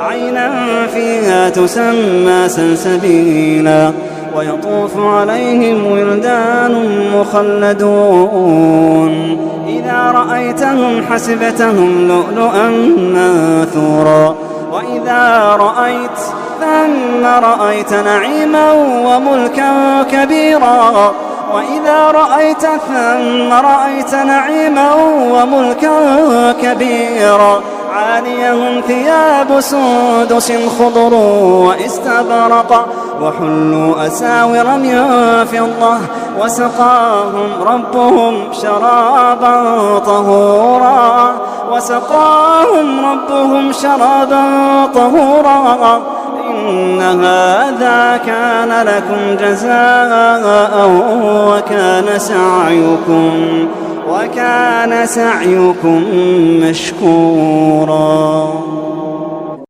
عينا فيها تسمى سلسبيلا ويطوف عليهم ولدان مخلدون إذا رأيتهم حسبتهم لؤلؤا منثورا وإذا رأيت ثم رأيت نعيما وملكا كبيرا وإذا رأيت ثم رأيت نعيما وملكا كبيرا عاليهم ثياب سندس خضر واستبرق وحلوا أساور من فضة وسقاهم ربهم شرابا طهورا إن هذا كان لكم جزاء وكان سعيكم مشكورا.